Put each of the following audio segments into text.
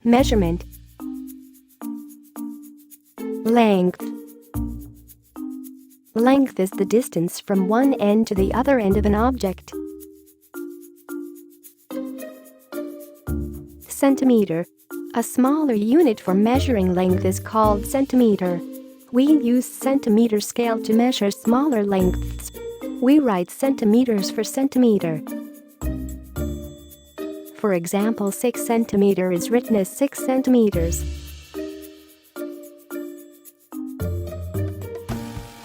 Measurement. Length. Length is the distance from one end to the other end of an object. Centimeter. A smaller unit for measuring length is called centimeter. We use centimeter scale to measure smaller lengths. We write centimeters for centimeter. For example, 6 centimeter is written as 6 centimeters.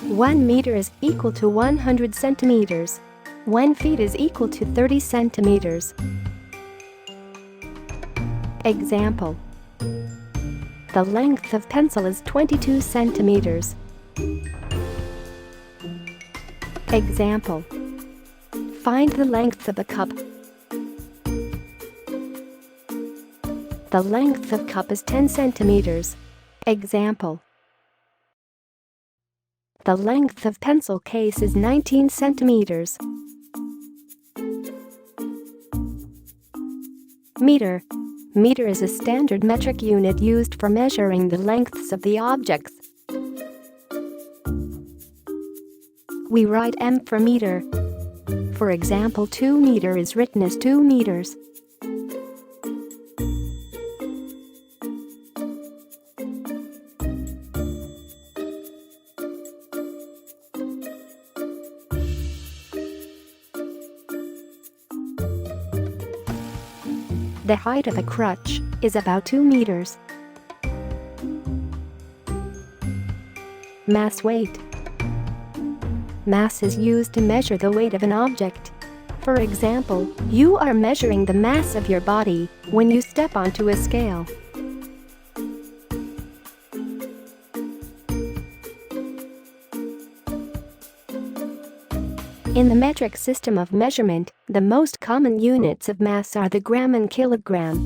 1 meter is equal to 100 centimeters. 1 feet is equal to 30 centimeters. Example. The length of pencil is 22 centimeters. Example. Find the length of a cup. The length of cup is 10 centimeters. Example. The length of pencil case is 19 centimeters. Meter. Meter is a standard metric unit used for measuring the lengths of the objects. We write m for meter. For example, 2 meter is written as 2 meters. The height of a crutch is about 2 meters. Mass weight. Mass is used to measure the weight of an object. For example, you are measuring the mass of your body when you step onto a scale. In the metric system of measurement, the most common units of mass are the gram and kilogram.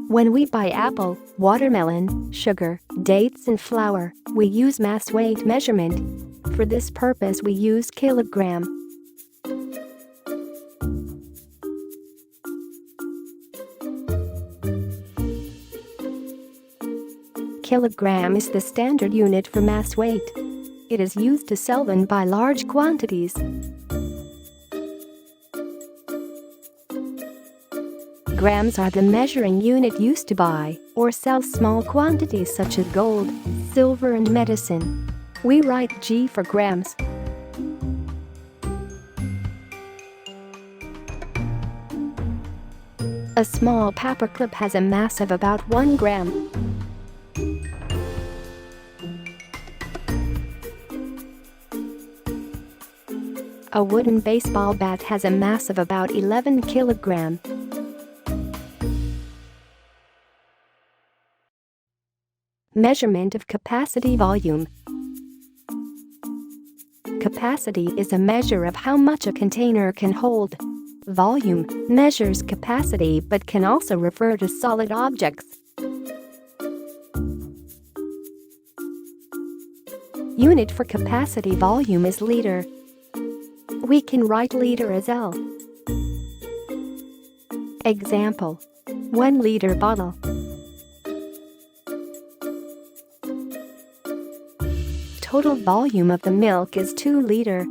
When we buy apple, watermelon, sugar, dates and flour, we use mass weight measurement. For this purpose we use kilogram. Kilogram is the standard unit for mass weight. It is used to sell and buy large quantities. Grams are the measuring unit used to buy or sell small quantities such as gold, silver and medicine. We write G for grams. A small paperclip has a mass of about 1 gram. A wooden baseball bat has a mass of about 11 kilograms. Measurement of capacity volume. Capacity is a measure of how much a container can hold. Volume measures capacity but can also refer to solid objects. Unit for capacity volume is liter. We can write liter as L. Example. 1 liter bottle. Total volume of the milk is 2 liter.